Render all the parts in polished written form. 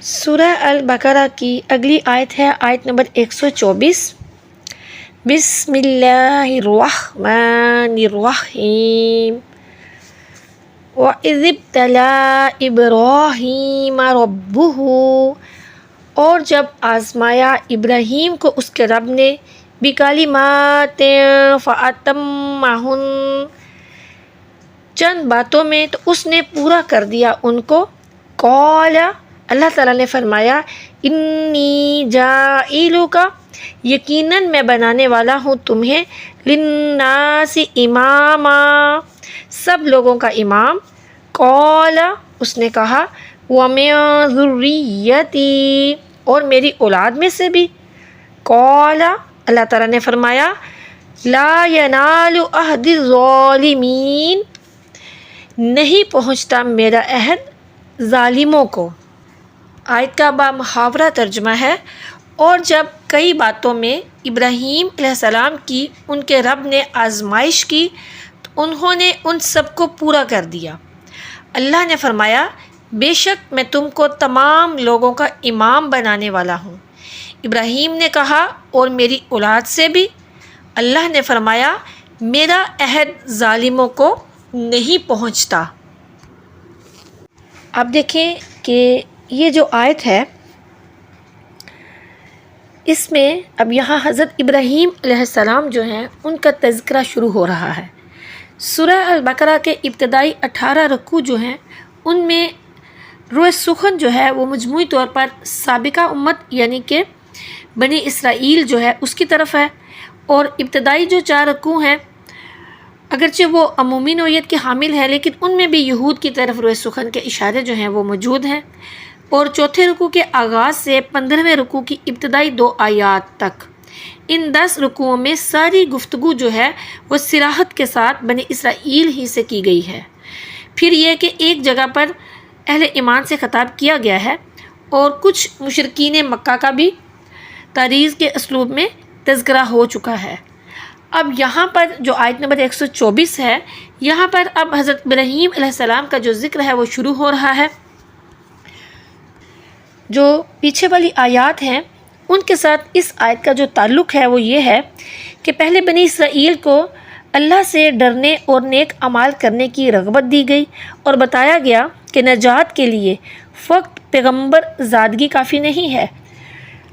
سورہ البقرہ کی اگلی آیت ہے آیت نمبر 124۔ بسم اللہ الرحمن الرحیم وَإِذِ ابْتَلَىٰ إِبْرَاهِيمَ رَبُّهُ، اور جب آزمایا ابراہیم کو اس کے رب نے بِکَلِمَاتٍ فَأَتَمَّهُنَّ، چند باتوں میں تو اس نے پورا کر دیا ان کو۔ قال، اللہ تعالیٰ نے فرمایا، انی جاعلک، یقیناً میں بنانے والا ہوں تمہیں، للناس اماما، سب لوگوں کا امام۔ قال، اس نے کہا، ومن ذریتی، اور میری اولاد میں سے بھی۔ قال، اللہ تعالیٰ نے فرمایا، لا ینال عہد الظالمین، نہیں پہنچتا میرا عہد ظالموں کو۔ آیت کا بامحاورہ ترجمہ ہے، اور جب کئی باتوں میں ابراہیم علیہ السلام کی ان کے رب نے آزمائش کی تو انہوں نے ان سب کو پورا کر دیا۔ اللہ نے فرمایا، بے شک میں تم کو تمام لوگوں کا امام بنانے والا ہوں۔ ابراہیم نے کہا، اور میری اولاد سے بھی۔ اللہ نے فرمایا، میرا عہد ظالموں کو نہیں پہنچتا۔ اب دیکھیں کہ یہ جو آیت ہے اس میں اب یہاں حضرت ابراہیم علیہ السلام جو ہیں ان کا تذکرہ شروع ہو رہا ہے۔ سورہ البقرہ کے ابتدائی 18 رکوع جو ہیں ان میں روح سخن جو ہے وہ مجموعی طور پر سابقہ امت یعنی کہ بنی اسرائیل جو ہے اس کی طرف ہے، اور ابتدائی جو 4 رکوع ہیں اگرچہ وہ عمومی نوعیت کے حامل ہیں لیکن ان میں بھی یہود کی طرف روح سخن کے اشارے جو ہیں وہ موجود ہیں، اور چوتھے رکوع کے آغاز سے 15ویں رکوع کی ابتدائی 2 آیات تک ان 10 رکوعوں میں ساری گفتگو جو ہے وہ صراحت کے ساتھ بنی اسرائیل ہی سے کی گئی ہے۔ پھر یہ کہ ایک جگہ پر اہل ایمان سے خطاب کیا گیا ہے، اور کچھ مشرکین مکہ کا بھی تعریض کے اسلوب میں تذکرہ ہو چکا ہے۔ اب یہاں پر جو آیت نمبر 124 ہے، یہاں پر اب حضرت ابراہیم علیہ السلام کا جو ذکر ہے وہ شروع ہو رہا ہے۔ جو پیچھے والی آیات ہیں ان کے ساتھ اس آیت کا جو تعلق ہے وہ یہ ہے کہ پہلے بنی اسرائیل کو اللہ سے ڈرنے اور نیک اعمال کرنے کی رغبت دی گئی، اور بتایا گیا کہ نجات کے لیے فقط پیغمبر زادگی کافی نہیں ہے۔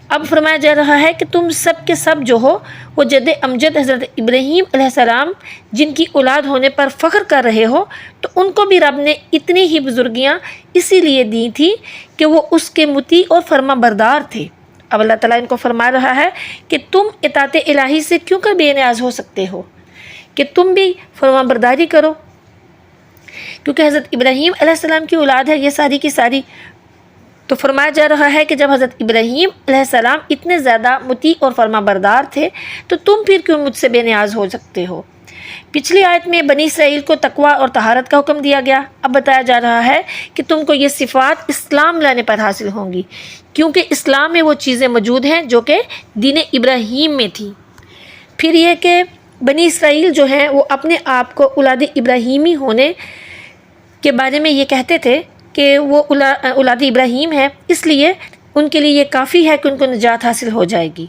اب فرمایا جا رہا ہے کہ تم سب کے سب جو ہو وہ جد امجد حضرت ابراہیم علیہ السلام جن کی اولاد ہونے پر فخر کر رہے ہو، تو ان کو بھی رب نے اتنی ہی بزرگیاں اسی لیے دی تھی کہ وہ اس کے مطیع اور فرما بردار تھے۔ اب اللہ تعالیٰ ان کو فرما رہا ہے کہ تم اطاعت الہی سے کیوں کر بے نیاز ہو سکتے ہو کہ تم بھی فرما برداری کرو، کیونکہ حضرت ابراہیم علیہ السلام کی اولاد ہے یہ ساری کی ساری۔ تو فرمایا جا رہا ہے کہ جب حضرت ابراہیم علیہ السلام اتنے زیادہ مطیع اور فرما بردار تھے تو تم پھر کیوں مجھ سے بے نیاز ہو سکتے ہو۔ پچھلی آیت میں بنی اسرائیل کو تقوی اور طہارت کا حکم دیا گیا، اب بتایا جا رہا ہے کہ تم کو یہ صفات اسلام لانے پر حاصل ہوں گی، کیونکہ اسلام میں وہ چیزیں موجود ہیں جو کہ دین ابراہیم میں تھی۔ پھر یہ کہ بنی اسرائیل جو ہیں وہ اپنے آپ کو اولاد ابراہیمی ہونے کے بارے میں یہ کہتے تھے کہ وہ اولاد ابراہیم ہے، اس لیے ان کے لیے یہ کافی ہے کہ ان کو نجات حاصل ہو جائے گی۔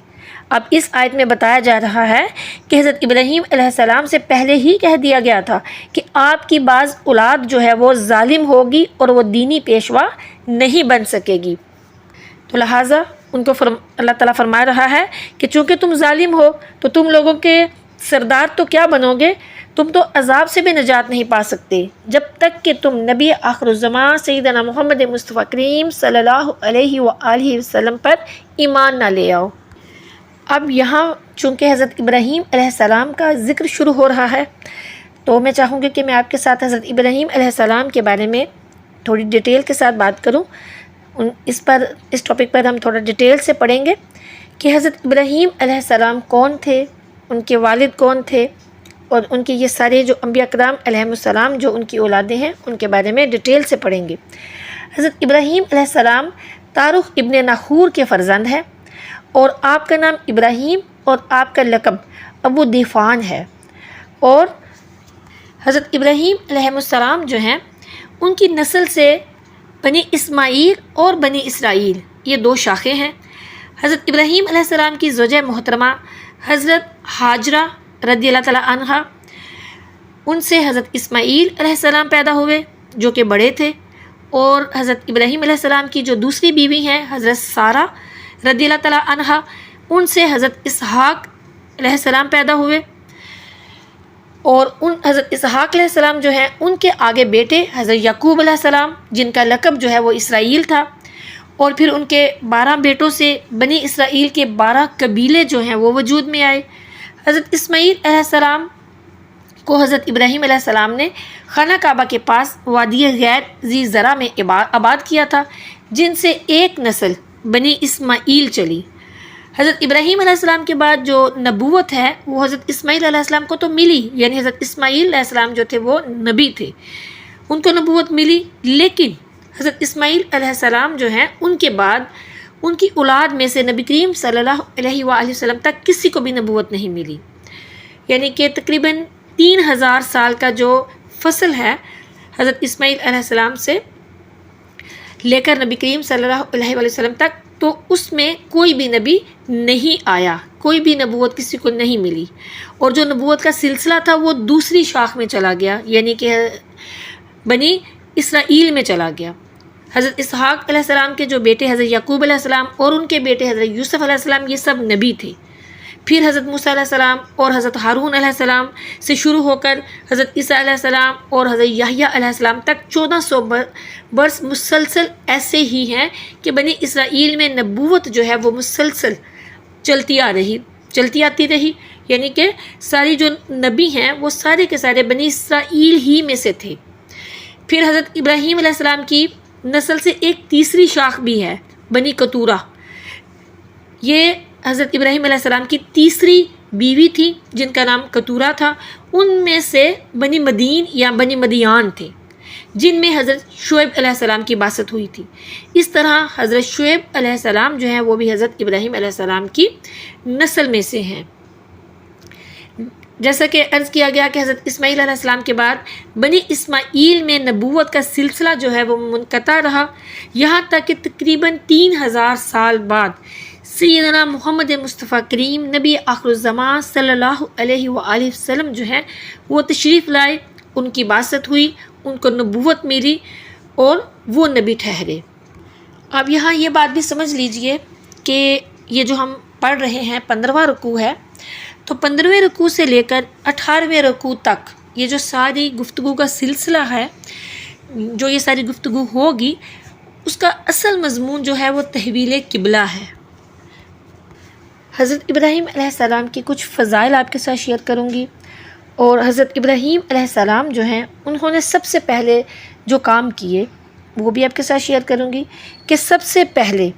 اب اس آیت میں بتایا جا رہا ہے کہ حضرت ابراہیم علیہ السلام سے پہلے ہی کہہ دیا گیا تھا کہ آپ کی بعض اولاد جو ہے وہ ظالم ہوگی اور وہ دینی پیشوا نہیں بن سکے گی، تو لہٰذا ان کو اللہ تعالیٰ فرما رہا ہے کہ چونکہ تم ظالم ہو تو تم لوگوں کے سردار تو کیا بنو گے، تم تو عذاب سے بھی نجات نہیں پا سکتے جب تک کہ تم نبی آخر الزمان سیدنا محمد مصطفیٰ کریم صلی اللہ علیہ وآلہ وسلم پر ایمان نہ لے آؤ۔ اب یہاں چونکہ حضرت ابراہیم علیہ السلام کا ذکر شروع ہو رہا ہے تو میں چاہوں گی کہ میں آپ کے ساتھ حضرت ابراہیم علیہ السلام کے بارے میں تھوڑی ڈیٹیل کے ساتھ بات کروں۔ اس ٹاپک پر ہم تھوڑا ڈیٹیل سے پڑھیں گے کہ حضرت ابراہیم علیہ السلام کون تھے، ان کے والد کون تھے، اور ان کے یہ سارے جو انبیاء کرام علیہ السلام جو ان کی اولادیں ہیں ان کے بارے میں ڈیٹیل سے پڑھیں گے۔ حضرت ابراہیم علیہ السلام تارخ ابن ناخور کے فرزند ہیں، اور آپ کا نام ابراہیم اور آپ کا لقب ابو دیفان ہے، اور حضرت ابراہیم علیہ السلام جو ہیں ان کی نسل سے بنی اسماعیل اور بنی اسرائیل یہ دو شاخیں ہیں۔ حضرت ابراہیم علیہ السلام کی زوجہ محترمہ حضرت ہاجرہ رضی اللہ تعالیٰ عنہا، ان سے حضرت اسماعیل علیہ السلام پیدا ہوئے جو کہ بڑے تھے، اور حضرت ابراہیم علیہ السلام کی جو دوسری بیوی ہیں حضرت سارہ رضی اللہ تعالیٰ عنہا، ان سے حضرت اسحاق علیہ السلام پیدا ہوئے، اور ان حضرت اسحاق علیہ السلام جو ہیں ان کے آگے بیٹے حضرت یعقوب علیہ السلام جن کا لقب جو ہے وہ اسرائیل تھا، اور پھر ان کے 12 بیٹوں سے بنی اسرائیل کے 12 قبیلے جو ہیں وہ وجود میں آئے۔ حضرت اسماعیل علیہ السلام کو حضرت ابراہیم علیہ السلام نے خانہ کعبہ کے پاس وادی غیر ذی زرع میں آباد کیا تھا، جن سے ایک نسل بنی اسماعیل چلی۔ حضرت ابراہیم علیہ السلام کے بعد جو نبوت ہے وہ حضرت اسماعیل علیہ السلام کو تو ملی، یعنی حضرت اسماعیل علیہ السلام جو تھے وہ نبی تھے، ان کو نبوت ملی، لیکن حضرت اسماعیل علیہ السلام جو ہیں ان کے بعد ان کی اولاد میں سے نبی کریم صلی اللہ علیہ وآلہ وسلم تک کسی کو بھی نبوت نہیں ملی، یعنی کہ تقریباً 3000 سال کا جو فصل ہے حضرت اسماعیل علیہ السلام سے لے کر نبی کریم صلی اللہ علیہ وآلہ وسلم تک، تو اس میں کوئی بھی نبی نہیں آیا، کوئی بھی نبوت کسی کو نہیں ملی، اور جو نبوت کا سلسلہ تھا وہ دوسری شاخ میں چلا گیا، یعنی کہ بنی اسرائیل میں چلا گیا۔ حضرت اسحاق علیہ السلام کے جو بیٹے حضرت یعقوب علیہ السلام اور ان کے بیٹے حضرت یوسف علیہ السلام یہ سب نبی تھے۔ پھر حضرت موسیٰ علیہ السلام اور حضرت ہارون علیہ السلام سے شروع ہو کر حضرت عیسیٰ علیہ السلام اور حضرت یحییٰ علیہ السلام تک 1400 برس مسلسل ایسے ہی ہیں کہ بنی اسرائیل میں نبوت جو ہے وہ مسلسل چلتی آتی رہی، یعنی کہ ساری جو نبی ہیں وہ سارے کے سارے بنی اسرائیل ہی میں سے تھے۔ پھر حضرت ابراہیم علیہ السلام کی نسل سے ایک تیسری شاخ بھی ہے بنی کتورہ، یہ حضرت ابراہیم علیہ السلام کی تیسری بیوی تھی جن کا نام کتورہ تھا، ان میں سے بنی مدین یا بنی مدیان تھے جن میں حضرت شعیب علیہ السلام کی بعثت ہوئی تھی۔ اس طرح حضرت شعیب علیہ السلام جو ہیں وہ بھی حضرت ابراہیم علیہ السلام کی نسل میں سے ہیں۔ جیسا کہ عرض کیا گیا کہ حضرت اسماعیل علیہ السلام کے بعد بنی اسماعیل میں نبوت کا سلسلہ جو ہے وہ منقطع رہا، یہاں تک کہ تقریباً 3000 سال بعد سیدنا محمد مصطفیٰ کریم نبی آخر الزمان صلی اللہ علیہ وآلہ وسلم جو ہیں وہ تشریف لائے، ان کی بعثت ہوئی، ان کو نبوت ملی اور وہ نبی ٹھہرے۔ اب یہاں یہ بات بھی سمجھ لیجئے کہ یہ جو ہم پڑھ رہے ہیں 15واں رکوع ہے، تو 15ویں رکوع سے لے کر 18ویں رکوع تک یہ جو ساری گفتگو کا سلسلہ ہے، جو یہ ساری گفتگو ہوگی، اس کا اصل مضمون جو ہے وہ تحویل قبلہ ہے۔ حضرت ابراہیم علیہ السلام کی کچھ فضائل آپ کے ساتھ شیئر کروں گی، اور حضرت ابراہیم علیہ السلام جو ہیں انہوں نے سب سے پہلے جو کام کیے وہ بھی آپ کے ساتھ شیئر کروں گی کہ سب سے پہلے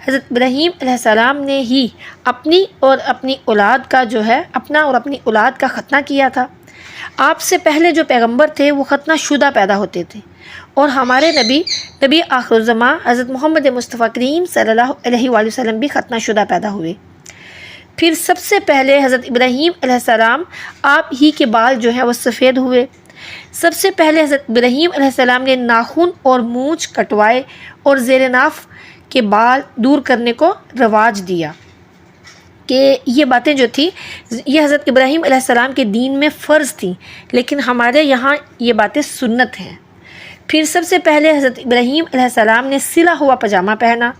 حضرت ابراہیم علیہ السلام نے ہی اپنی اور اپنی اولاد کا جو ہے اپنا اور اپنی اولاد کا ختنہ کیا تھا۔ آپ سے پہلے جو پیغمبر تھے وہ ختنہ شدہ پیدا ہوتے تھے، اور ہمارے نبی آخر الزمان حضرت محمد مصطفیٰ کریم صلی اللہ علیہ وآلہ وسلم بھی ختنہ شدہ پیدا ہوئے۔ پھر سب سے پہلے حضرت ابراہیم علیہ السلام آپ ہی کے بال جو ہیں وہ سفید ہوئے۔ سب سے پہلے حضرت ابراہیم علیہ السلام نے ناخن اور مونچھ کٹوائے اور زیر ناف کے بال دور کرنے کو رواج دیا، کہ یہ باتیں جو تھی یہ حضرت ابراہیم علیہ السلام کے دین میں فرض تھیں، لیکن ہمارے یہاں یہ باتیں سنت ہیں۔ پھر سب سے پہلے حضرت ابراہیم علیہ السلام نے سلا ہوا پاجامہ پہنا،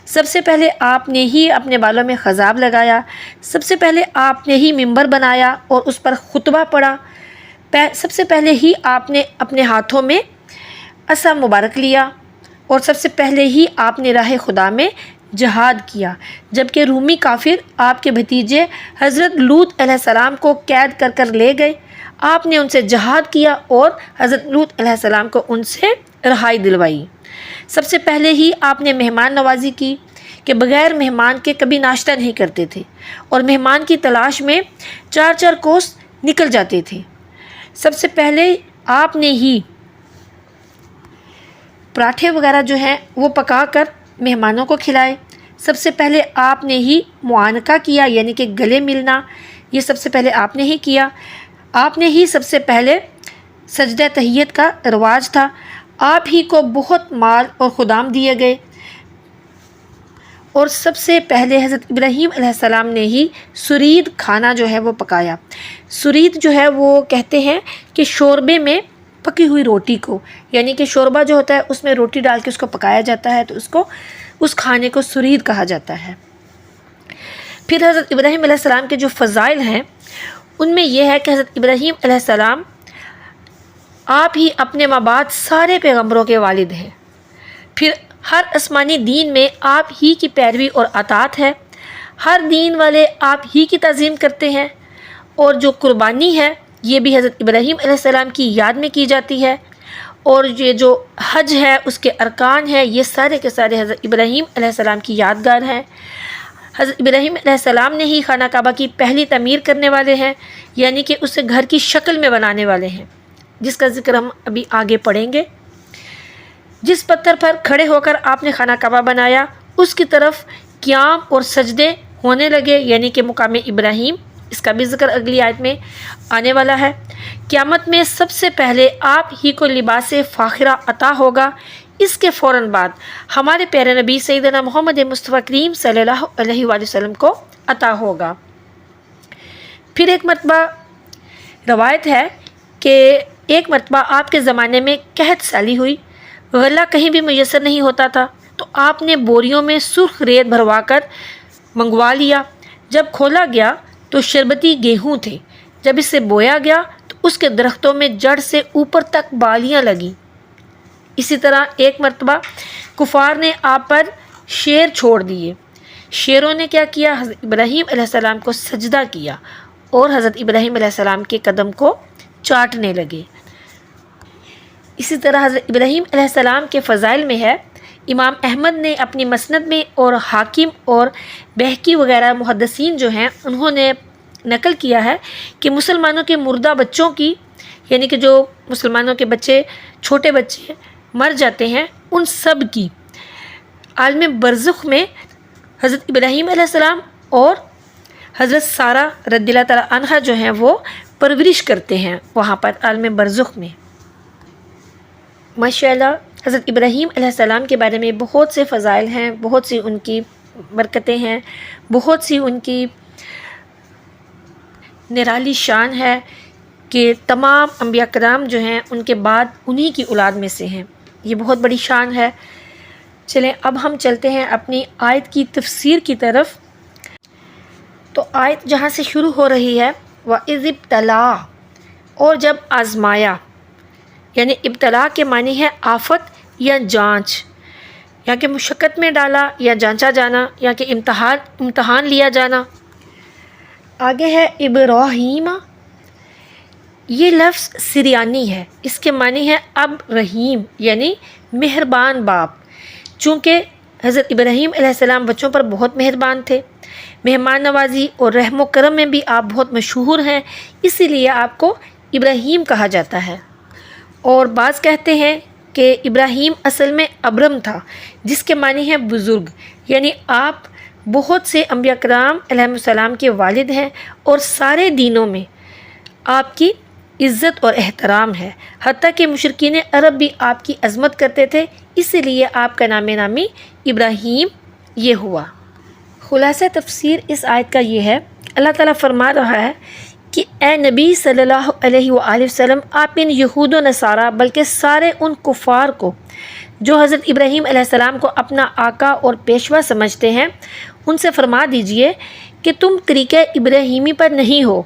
سب سے پہلے آپ نے ہی اپنے بالوں میں خضاب لگایا، سب سے پہلے آپ نے ہی ممبر بنایا اور اس پر خطبہ پڑھا، سب سے پہلے ہی آپ نے اپنے ہاتھوں میں عصا مبارک لیا، اور سب سے پہلے ہی آپ نے راہ خدا میں جہاد کیا، جبکہ رومی کافر آپ کے بھتیجے حضرت لوط علیہ السلام کو قید کر کر لے گئے، آپ نے ان سے جہاد کیا اور حضرت لوط علیہ السلام کو ان سے رہائی دلوائی۔ سب سے پہلے ہی آپ نے مہمان نوازی کی کہ بغیر مہمان کے کبھی ناشتہ نہیں کرتے تھے، اور مہمان کی تلاش میں 4 کوس نکل جاتے تھے۔ سب سے پہلے آپ نے ہی پراٹھے وغیرہ جو ہیں وہ پکا کر مہمانوں کو کھلائے۔ سب سے پہلے آپ نے ہی معانقہ کیا، یعنی کہ گلے ملنا، یہ سب سے پہلے آپ نے ہی کیا۔ آپ نے ہی سب سے پہلے سجدہ تحیت کا رواج تھا، آپ ہی کو بہت مال اور خدام دیے گئے، اور سب سے پہلے حضرت ابراہیم علیہ السلام نے ہی سرید کھانا جو ہے وہ پکایا۔ سرید جو ہے وہ کہتے ہیں کہ شوربے میں پکی ہوئی روٹی کو، یعنی کہ شوربہ جو ہوتا ہے اس میں روٹی ڈال کے اس کو پکایا جاتا ہے، تو اس کھانے کو سرید کہا جاتا ہے۔ پھر حضرت ابراہیم علیہ السلام کے جو فضائل ہیں ان میں یہ ہے کہ حضرت ابراہیم علیہ السلام آپ ہی اپنے ماں بعد سارے پیغمبروں کے والد ہیں۔ پھر ہر آسمانی دین میں آپ ہی کی پیروی اور اطاعت ہے، ہر دین والے آپ ہی کی تعظیم کرتے ہیں، اور جو قربانی ہے یہ بھی حضرت ابراہیم علیہ السلام کی یاد میں کی جاتی ہے، اور یہ جو حج ہے اس کے ارکان ہیں یہ سارے کے سارے حضرت ابراہیم علیہ السلام کی یادگار ہیں۔ حضرت ابراہیم علیہ السلام نے ہی خانہ کعبہ کی پہلی تعمیر کرنے والے ہیں، یعنی کہ اسے گھر کی شکل میں بنانے والے ہیں، جس کا ذکر ہم ابھی آگے پڑھیں گے۔ جس پتھر پر کھڑے ہو کر آپ نے خانہ کعبہ بنایا اس کی طرف قیام اور سجدے ہونے لگے، یعنی کہ مقام ابراہیم، اس کا بھی ذکر اگلی آیت میں آنے والا ہے۔ قیامت میں سب سے پہلے آپ ہی کو لباس فاخرہ عطا ہوگا، اس کے فوراً بعد ہمارے پیارے نبی سیدنا محمد مصطفیٰ کریم صلی اللہ علیہ وآلہ وسلم کو عطا ہوگا۔ پھر ایک مرتبہ روایت ہے کہ ایک مرتبہ آپ کے زمانے میں قحط سالی ہوئی، غلہ کہیں بھی میسر نہیں ہوتا تھا، تو آپ نے بوریوں میں سرخ ریت بھروا کر منگوا لیا۔ جب کھولا گیا تو شربتی گیہوں تھے، جب اسے بویا گیا تو اس کے درختوں میں جڑ سے اوپر تک بالیاں لگیں۔ اسی طرح ایک مرتبہ کفار نے آپ پر شیر چھوڑ دیے، شیروں نے کیا کیا؟ حضرت ابراہیم علیہ السلام کو سجدہ کیا اور حضرت ابراہیم علیہ السلام کے قدم کو چاٹنے لگے۔ اسی طرح حضرت ابراہیم علیہ السلام کے فضائل میں ہے، امام احمد نے اپنی مسند میں اور حاکم اور بہقی وغیرہ محدثین جو ہیں انہوں نے نقل کیا ہے کہ مسلمانوں کے مردہ بچوں کی، یعنی کہ جو مسلمانوں کے بچے چھوٹے بچے مر جاتے ہیں ان سب کی عالم برزخ میں حضرت ابراہیم علیہ السلام اور حضرت سارہ رضی اللہ تعالیٰ عنہا جو ہیں وہ پرورش کرتے ہیں وہاں پر عالم برزخ میں۔ ماشاءاللہ حضرت ابراہیم علیہ السلام کے بارے میں بہت سے فضائل ہیں، بہت سی ان کی برکتیں ہیں، بہت سی ان کی نرالی شان ہے کہ تمام انبیاء کرام جو ہیں ان کے بعد انہی کی اولاد میں سے ہیں، یہ بہت بڑی شان ہے۔ چلیں اب ہم چلتے ہیں اپنی آیت کی تفسیر کی طرف۔ تو آیت جہاں سے شروع ہو رہی ہے وَإِذِ ابْتَلَىٰ، اور جب آزمایا، یعنی ابتلا کے معنی ہے آفت یا جانچ، یا کہ مشقت میں ڈالا یا جانچا جانا، یا کہ امتحان لیا جانا۔ آگے ہے ابراہیم، یہ لفظ سریانی ہے، اس کے معنی ہے اب رحیم، یعنی مہربان باپ۔ چونکہ حضرت ابراہیم علیہ السلام بچوں پر بہت مہربان تھے، مہمان نوازی اور رحم و کرم میں بھی آپ بہت مشہور ہیں، اسی لیے آپ کو ابراہیم کہا جاتا ہے۔ اور بعض کہتے ہیں کہ ابراہیم اصل میں ابرم تھا، جس کے معنی ہے بزرگ، یعنی آپ بہت سے انبیاء کرام علیہ السلام کے والد ہیں اور سارے دینوں میں آپ کی عزت اور احترام ہے، حتیٰ کہ مشرکین عرب بھی آپ کی عظمت کرتے تھے، اسی لیے آپ کا نام نامی ابراہیم یہ ہوا۔ خلاصہ تفسیر اس آیت کا یہ ہے، اللہ تعالیٰ فرما رہا ہے کہ اے نبی صلی اللہ علیہ وآلہ وسلم، آپ ان یہود و نصارہ بلکہ سارے ان کفار کو جو حضرت ابراہیم علیہ السلام کو اپنا آقا اور پیشوا سمجھتے ہیں ان سے فرما دیجئے کہ تم طریقہ ابراہیمی پر نہیں ہو،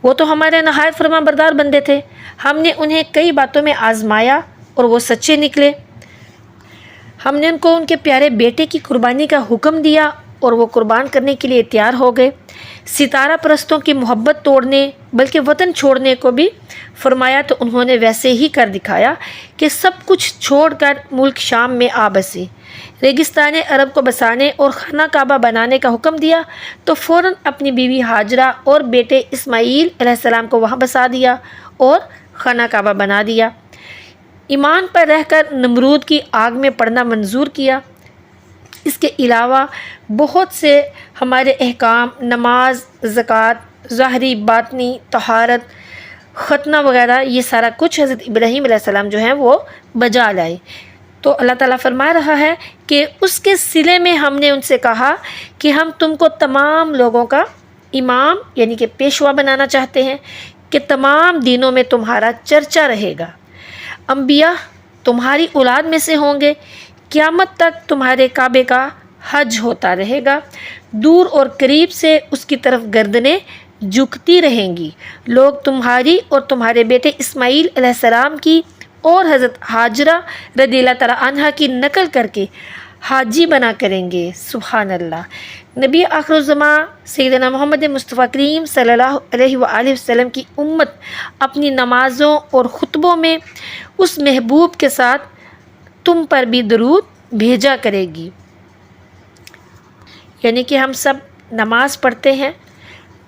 وہ تو ہمارے نہایت فرما بردار بندے تھے، ہم نے انہیں کئی باتوں میں آزمایا اور وہ سچے نکلے، ہم نے ان کو ان کے پیارے بیٹے کی قربانی کا حکم دیا اور وہ قربان کرنے کے لیے تیار ہو گئے، ستارہ پرستوں کی محبت توڑنے بلکہ وطن چھوڑنے کو بھی فرمایا تو انہوں نے ویسے ہی کر دکھایا کہ سب کچھ چھوڑ کر ملک شام میں آ بسے، ریگستان عرب کو بسانے اور خانہ کعبہ بنانے کا حکم دیا تو فوراً اپنی بیوی ہاجرہ اور بیٹے اسماعیل علیہ السلام کو وہاں بسا دیا اور خانہ کعبہ بنا دیا، ایمان پر رہ کر نمرود کی آگ میں پڑنا منظور کیا۔ اس کے علاوہ بہت سے ہمارے احکام، نماز، زکوٰۃ، ظاہری باطنی طہارت، ختنہ وغیرہ یہ سارا کچھ حضرت ابراہیم علیہ السلام جو ہیں وہ بجا لائے۔ تو اللہ تعالیٰ فرما رہا ہے کہ اس کے صلے میں ہم نے ان سے کہا کہ ہم تم کو تمام لوگوں کا امام یعنی کہ پیشوا بنانا چاہتے ہیں کہ تمام دینوں میں تمہارا چرچا رہے گا، انبیاء تمہاری اولاد میں سے ہوں گے، قیامت تک تمہارے کعبے کا حج ہوتا رہے گا، دور اور قریب سے اس کی طرف گردنیں جھکتی رہیں گی، لوگ تمہاری اور تمہارے بیٹے اسماعیل علیہ السلام کی اور حضرت ہاجرہ رضی اللہ تعالیٰ عنہ کی نقل کر کے حاجی بنا کریں گے۔ سبحان اللہ۔ نبی آخر الزماں سیدنا محمد مصطفیٰ کریم صلی اللہ علیہ وآلہ وسلم کی امت اپنی نمازوں اور خطبوں میں اس محبوب کے ساتھ تم پر بھی درود بھیجا کرے گی، یعنی کہ ہم سب نماز پڑھتے ہیں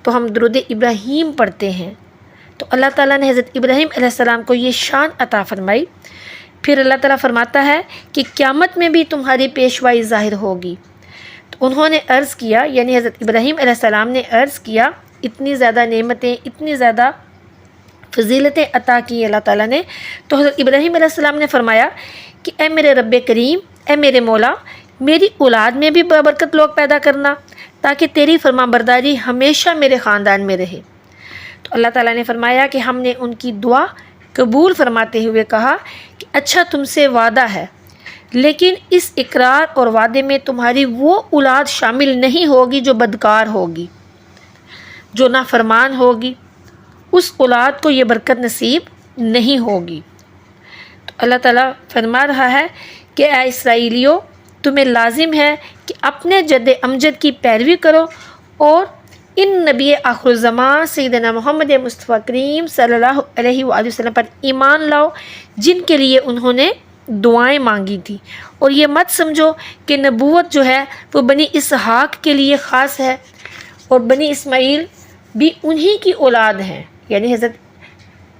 تو ہم درود ابراہیم پڑھتے ہیں، تو اللہ تعالیٰ نے حضرت ابراہیم علیہ السلام کو یہ شان عطا فرمائی۔ پھر اللہ تعالیٰ فرماتا ہے کہ قیامت میں بھی تمہاری پیشوائی ظاہر ہوگی۔ تو انہوں نے عرض کیا، یعنی حضرت ابراہیم علیہ السلام نے عرض کیا، اتنی زیادہ نعمتیں، اتنی زیادہ فضیلتیں عطا کی اللہ تعالیٰ نے، تو حضرت ابراہیم علیہ السلام نے فرمایا کہ اے میرے رب کریم، اے میرے مولا، میری اولاد میں بھی بابرکت لوگ پیدا کرنا تاکہ تیری فرما برداری ہمیشہ میرے خاندان میں رہے۔ تو اللہ تعالیٰ نے فرمایا کہ ہم نے ان کی دعا قبول فرماتے ہوئے کہا کہ اچھا تم سے وعدہ ہے، لیکن اس اقرار اور وعدے میں تمہاری وہ اولاد شامل نہیں ہوگی جو بدکار ہوگی، جو نافرمان ہوگی، اس اولاد کو یہ برکت نصیب نہیں ہوگی۔ تو اللہ تعالیٰ فرما رہا ہے کہ اے اسرائیلیوں، تمہیں لازم ہے کہ اپنے جد امجد کی پیروی کرو اور ان نبی آخر الزمان سیدنا محمد مصطفیٰ کریم صلی اللہ علیہ وآلہ وسلم پر ایمان لاؤ جن کے لیے انہوں نے دعائیں مانگی تھی، اور یہ مت سمجھو کہ نبوت جو ہے وہ بنی اسحاق کے لیے خاص ہے اور بنی اسماعیل بھی انہی کی اولاد ہیں، یعنی حضرت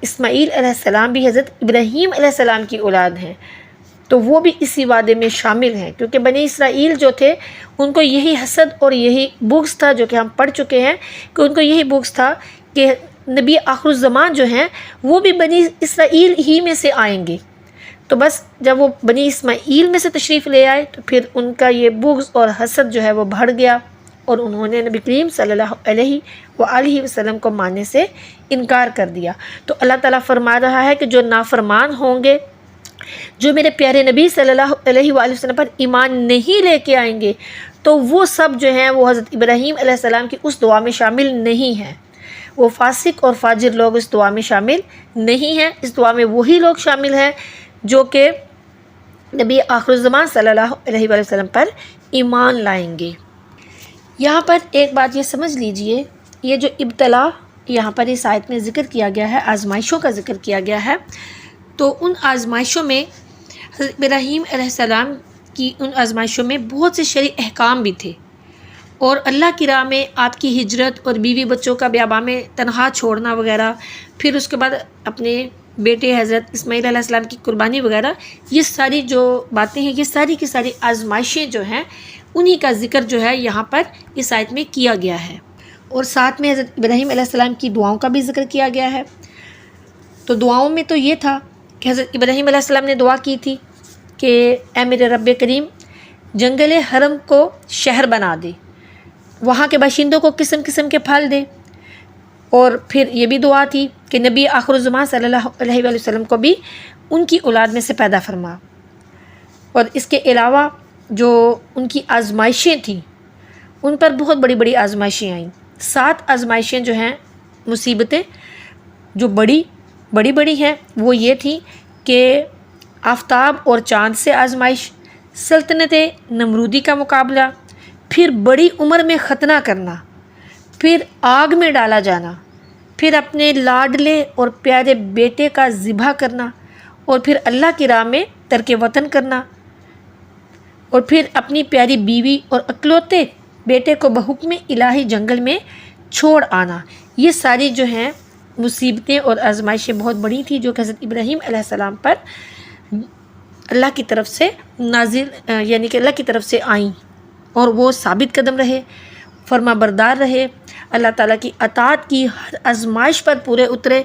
اسماعیل علیہ السلام بھی حضرت ابراہیم علیہ السلام کی اولاد ہیں، تو وہ بھی اسی وعدے میں شامل ہیں، کیونکہ بنی اسرائیل جو تھے ان کو یہی حسد اور یہی بغض تھا، جو کہ ہم پڑھ چکے ہیں کہ ان کو یہی بغض تھا کہ نبی آخر الزمان جو ہیں وہ بھی بنی اسرائیل ہی میں سے آئیں گے، تو بس جب وہ بنی اسماعیل میں سے تشریف لے آئے تو پھر ان کا یہ بغض اور حسد جو ہے وہ بڑھ گیا، اور انہوں نے نبی کریم صلی اللہ علیہ وآلہ وسلم کو ماننے سے انکار کر دیا۔ تو اللہ تعالیٰ فرما رہا ہے کہ جو نافرمان ہوں گے، جو میرے پیارے نبی صلی اللہ علیہ وآلہ وسلم پر ایمان نہیں لے کے آئیں گے، تو وہ سب جو ہیں وہ حضرت ابراہیم علیہ السلام کی اس دعا میں شامل نہیں ہیں، وہ فاسق اور فاجر لوگ اس دعا میں شامل نہیں ہیں۔ اس دعا میں وہی لوگ شامل ہیں جو کہ نبی آخر الزمان صلی اللہ علیہ وآلہ وسلم پر ایمان لائیں گے۔ یہاں پر ایک بات یہ سمجھ لیجئے، یہ جو ابتلا یہاں پر اس آیت میں ذکر کیا گیا ہے، آزمائشوں کا ذکر کیا گیا ہے، تو ان آزمائشوں میں حضرت ابراہیم علیہ السلام کی ان آزمائشوں میں بہت سے شرعی احکام بھی تھے، اور اللہ کی راہ میں آپ کی ہجرت اور بیوی بچوں کا بیاباں میں تنہا چھوڑنا وغیرہ، پھر اس کے بعد اپنے بیٹے حضرت اسماعیل علیہ السلام کی قربانی وغیرہ، یہ ساری جو باتیں ہیں، یہ ساری کی ساری آزمائشیں جو ہیں انہی کا ذکر جو ہے یہاں پر اس آیت میں کیا گیا ہے، اور ساتھ میں حضرت ابراہیم علیہ السلام کی دعاؤں کا بھی ذکر کیا گیا ہے۔ تو دعاؤں میں تو یہ تھا کہ حضرت ابراہیم علیہ السلام نے دعا کی تھی کہ اے میرے رب کریم، جنگل حرم کو شہر بنا دے، وہاں کے باشندوں کو قسم قسم کے پھل دے، اور پھر یہ بھی دعا تھی کہ نبی آخر الزمان صلی اللہ علیہ وآلہ وسلم کو بھی ان کی اولاد میں سے پیدا فرما۔ اور اس کے علاوہ جو ان کی آزمائشیں تھیں ان پر بہت بڑی بڑی آزمائشیں آئیں، 7 آزمائشیں جو ہیں، مصیبتیں جو بڑی بڑی ہیں، وہ یہ تھیں کہ آفتاب اور چاند سے آزمائش، سلطنت نمرودی کا مقابلہ، پھر بڑی عمر میں ختنہ کرنا، پھر آگ میں ڈالا جانا، پھر اپنے لاڈلے اور پیارے بیٹے کا ذبح کرنا، اور پھر اللہ کی راہ میں ترک وطن کرنا، اور پھر اپنی پیاری بیوی اور اکلوتے بیٹے کو بحکم الہی جنگل میں چھوڑ آنا۔ یہ ساری جو ہیں مصیبتیں اور آزمائشیں بہت بڑی تھیں جو کہ حضرت ابراہیم علیہ السلام پر اللہ کی طرف سے نازل، یعنی کہ اللہ کی طرف سے آئیں، اور وہ ثابت قدم رہے، فرما بردار رہے، اللہ تعالیٰ کی اطاعت کی، ہر آزمائش پر پورے اترے،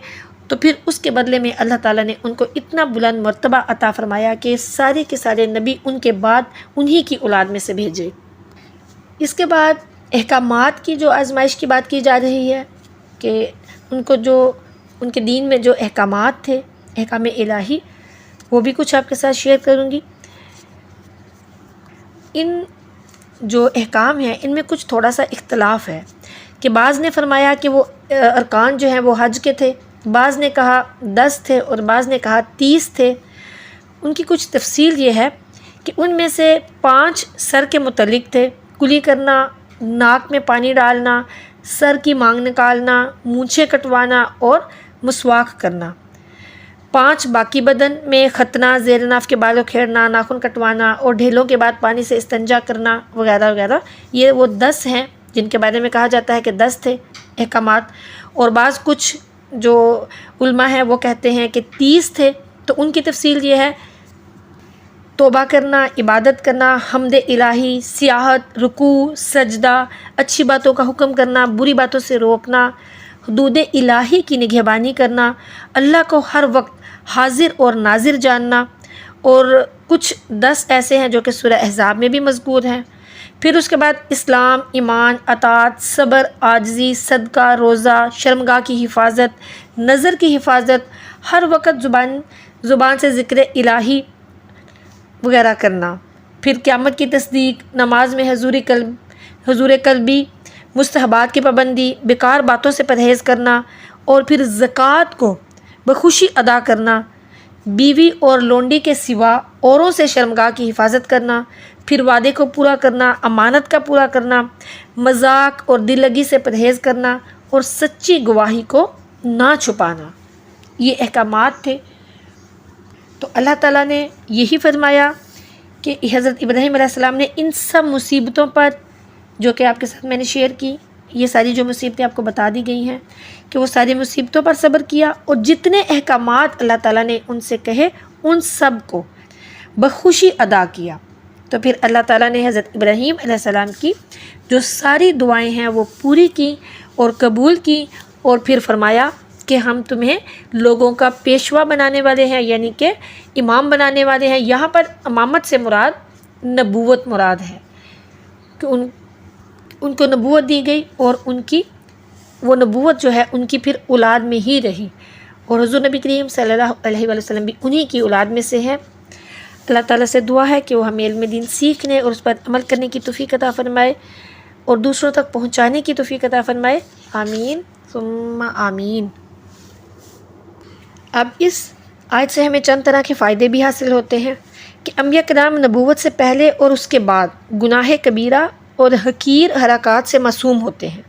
تو پھر اس کے بدلے میں اللہ تعالیٰ نے ان کو اتنا بلند مرتبہ عطا فرمایا کہ سارے کے سارے نبی ان کے بعد انہی کی اولاد میں سے بھیجے۔ اس کے بعد احکامات کی جو آزمائش کی بات کی جا رہی ہے کہ ان کو جو ان کے دین میں جو احکامات تھے، احکام الہی، وہ بھی کچھ آپ کے ساتھ شیئر کروں گی۔ ان جو احکام ہیں ان میں کچھ تھوڑا سا اختلاف ہے کہ بعض نے فرمایا کہ وہ ارکان جو ہیں وہ حج کے تھے، بعض نے کہا 10 تھے اور بعض نے کہا 30 تھے۔ ان کی کچھ تفصیل یہ ہے کہ ان میں سے 5 سر کے متعلق تھے، کلی کرنا، ناک میں پانی ڈالنا، سر کی مانگ نکالنا، مونچھیں کٹوانا اور مسواک کرنا۔ 5 باقی بدن میں ختنہ، زیر ناف کے بالوں کھیڑنا، ناخن کٹوانا اور ڈھیلوں کے بعد پانی سے استنجا کرنا وغیرہ وغیرہ۔ یہ وہ 10 ہیں جن کے بارے میں کہا جاتا ہے کہ 10 تھے احکامات، اور بعض کچھ جو علماء ہیں وہ کہتے ہیں کہ 30 تھے۔ تو ان کی تفصیل یہ ہے: توبہ کرنا، عبادت کرنا، حمد الہی، سیاحت، رکوع، سجدہ، اچھی باتوں کا حکم کرنا، بری باتوں سے روکنا، حدود الہی کی نگہبانی کرنا، اللہ کو ہر وقت حاضر اور ناظر جاننا، اور کچھ 10 ایسے ہیں جو کہ سورہ احزاب میں بھی مذکور ہیں۔ پھر اس کے بعد اسلام، ایمان، اطاعت، صبر، عاجزی، صدقہ، روزہ، شرمگاہ کی حفاظت، نظر کی حفاظت، ہر وقت زبان سے ذکر الہی وغیرہ کرنا۔ پھر قیامت کی تصدیق، نماز میں حضور قلبی، مستحبات کی پابندی، بیکار باتوں سے پرہیز کرنا، اور پھر زکوٰۃ کو بخوشی ادا کرنا، بیوی اور لونڈی کے سوا اوروں سے شرمگاہ کی حفاظت کرنا، پھر وعدے کو پورا کرنا، امانت کا پورا کرنا، مذاق اور دل لگی سے پرہیز کرنا، اور سچی گواہی کو نہ چھپانا۔ یہ احکامات تھے۔ تو اللہ تعالیٰ نے یہی فرمایا کہ حضرت ابراہیم علیہ السلام نے ان سب مصیبتوں پر، جو کہ آپ کے ساتھ میں نے شیئر کی، یہ ساری جو مصیبتیں آپ کو بتا دی گئی ہیں، کہ وہ ساری مصیبتوں پر صبر کیا، اور جتنے احکامات اللہ تعالیٰ نے ان سے کہے ان سب کو بخوشی ادا کیا۔ تو پھر اللہ تعالیٰ نے حضرت ابراہیم علیہ السلام کی جو ساری دعائیں ہیں وہ پوری کی اور قبول کی، اور پھر فرمایا کہ ہم تمہیں لوگوں کا پیشوا بنانے والے ہیں، یعنی کہ امام بنانے والے ہیں۔ یہاں پر امامت سے مراد نبوت مراد ہے کہ ان کو نبوت دی گئی، اور ان کی وہ نبوت جو ہے ان کی پھر اولاد میں ہی رہی، اور حضور نبی کریم صلی اللہ علیہ وآلہ وسلم بھی انہی کی اولاد میں سے ہے۔ اللہ تعالیٰ سے دعا ہے کہ وہ ہمیں علم دین سیکھنے اور اس پر عمل کرنے کی توفیق عطا فرمائے، اور دوسروں تک پہنچانے کی توفیق عطا فرمائے۔ آمین ثم آمین۔ اب اس آیت سے ہمیں چند طرح کے فائدے بھی حاصل ہوتے ہیں کہ انبیاء کرام نبوت سے پہلے اور اس کے بعد گناہ کبیرہ اور حقیر حرکات سے معصوم ہوتے ہیں،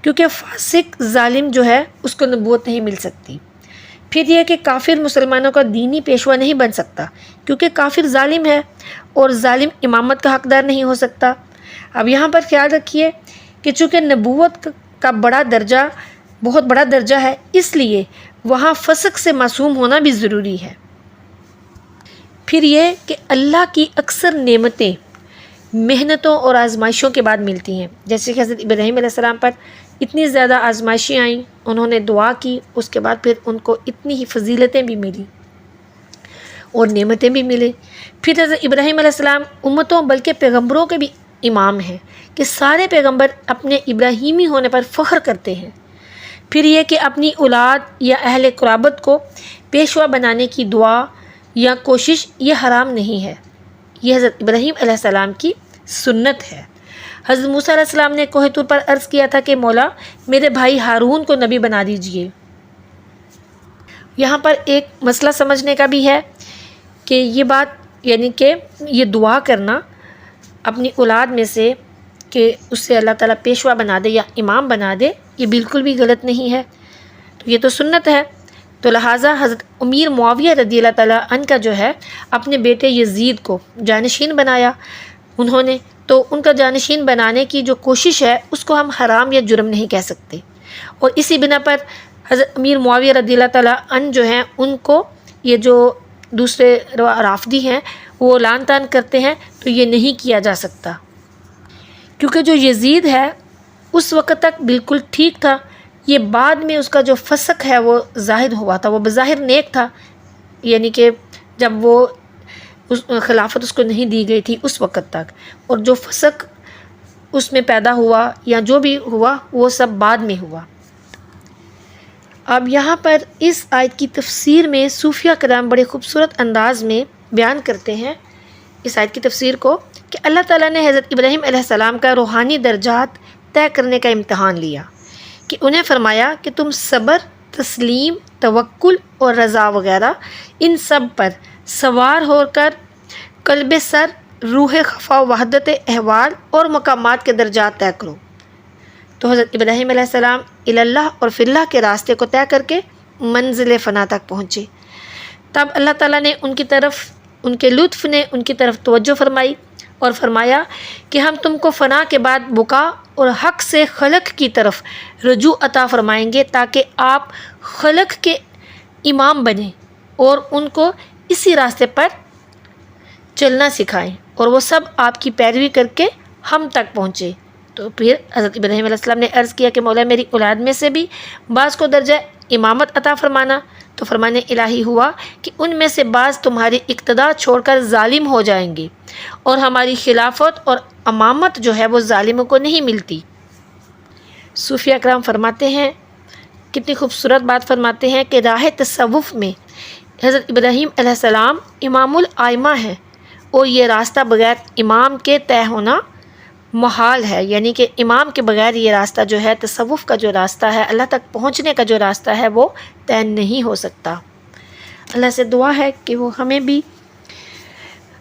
کیونکہ فاسق ظالم جو ہے اس کو نبوت نہیں مل سکتی۔ پھر یہ کہ کافر مسلمانوں کا دینی پیشوا نہیں بن سکتا، کیونکہ کافر ظالم ہے اور ظالم امامت کا حقدار نہیں ہو سکتا۔ اب یہاں پر خیال رکھیے کہ چونکہ نبوت کا بہت بڑا درجہ ہے، اس لیے وہاں فسق سے معصوم ہونا بھی ضروری ہے۔ پھر یہ کہ اللہ کی اکثر نعمتیں محنتوں اور آزمائشوں کے بعد ملتی ہیں، جیسے کہ حضرت ابراہیم علیہ السلام پر اتنی زیادہ آزمائشیں آئیں، انہوں نے دعا کی، اس کے بعد پھر ان کو اتنی ہی فضیلتیں بھی ملی اور نعمتیں بھی ملیں۔ پھر حضرت ابراہیم علیہ السلام امتوں بلکہ پیغمبروں کے بھی امام ہیں کہ سارے پیغمبر اپنے ابراہیمی ہونے پر فخر کرتے ہیں۔ پھر یہ کہ اپنی اولاد یا اہل قرابت کو پیشوا بنانے کی دعا یا کوشش یہ حرام نہیں ہے، یہ حضرت ابراہیم علیہ السلام کی سنت ہے۔ حضرت موسیٰ علیہ السلام نے کوہ طور پر عرض کیا تھا کہ مولا میرے بھائی ہارون کو نبی بنا دیجئے۔ یہاں پر ایک مسئلہ سمجھنے کا بھی ہے کہ یہ بات، یعنی کہ یہ دعا کرنا اپنی اولاد میں سے کہ اس سے اللہ تعالیٰ پیشوا بنا دے یا امام بنا دے، یہ بالکل بھی غلط نہیں ہے، تو یہ تو سنت ہے۔ تو لہٰذا حضرت امیر معاویہ رضی اللہ تعالیٰ عنہ کا جو ہے اپنے بیٹے یزید کو جانشین بنایا انہوں نے، تو ان کا جانشین بنانے کی جو کوشش ہے اس کو ہم حرام یا جرم نہیں کہہ سکتے، اور اسی بنا پر حضرت امیر معاویہ رضی اللہ تعالیٰ عنہ جو ہیں ان کو یہ جو دوسرے رافضی ہیں وہ لعن طعن کرتے ہیں، تو یہ نہیں کیا جا سکتا، کیونکہ جو یزید ہے اس وقت تک بالکل ٹھیک تھا، یہ بعد میں اس کا جو فسق ہے وہ ظاہر ہوا تھا. وہ بظاہر نیک تھا، یعنی کہ جب وہ خلافت اس کو نہیں دی گئی تھی اس وقت تک، اور جو فسق اس میں پیدا ہوا یا جو بھی ہوا وہ سب بعد میں ہوا. اب یہاں پر اس آیت کی تفسیر میں صوفیہ کرام بڑے خوبصورت انداز میں بیان کرتے ہیں اس آیت کی تفسیر کو، کہ اللہ تعالیٰ نے حضرت ابراہیم علیہ السلام کا روحانی درجات طے کرنے کا امتحان لیا، کہ انہیں فرمایا کہ تم صبر، تسلیم، توکل اور رضا وغیرہ ان سب پر سوار ہو کر قلب سر، روح خفا، وحدت احوال اور مقامات کے درجات طے کرو. تو حضرت ابراہیم علیہ السلام اللہ اور فی اللہ کے راستے کو طے کر کے منزل فنا تک پہنچے. تب اللہ تعالیٰ نے ان کے لطف نے ان کی طرف توجہ فرمائی اور فرمایا کہ ہم تم کو فنا کے بعد بقا اور حق سے خلق کی طرف رجوع عطا فرمائیں گے، تاکہ آپ خلق کے امام بنیں اور ان کو اسی راستے پر چلنا سکھائیں، اور وہ سب آپ کی پیروی کر کے ہم تک پہنچے. تو پھر حضرت ابراہیم علیہ السلام نے عرض کیا کہ مولا میری اولاد میں سے بھی بعض کو درجہ امامت عطا فرمانا. تو فرمان الہی ہوا کہ ان میں سے بعض تمہاری اقتداء چھوڑ کر ظالم ہو جائیں گے، اور ہماری خلافت اور امامت جو ہے وہ ظالموں کو نہیں ملتی. صوفیہ کرام فرماتے ہیں، کتنی خوبصورت بات فرماتے ہیں کہ راہ تصوف میں حضرت ابراہیم علیہ السلام امام الائمہ ہیں، اور یہ راستہ بغیر امام کے طے ہونا محال ہے. یعنی کہ امام کے بغیر یہ راستہ جو ہے، تصوف کا جو راستہ ہے، اللہ تک پہنچنے کا جو راستہ ہے، وہ طے نہیں ہو سکتا. اللہ سے دعا ہے کہ وہ ہمیں بھی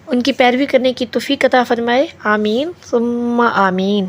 ان کی پیروی کرنے کی توفیق عطا فرمائے. آمین ثم آمین.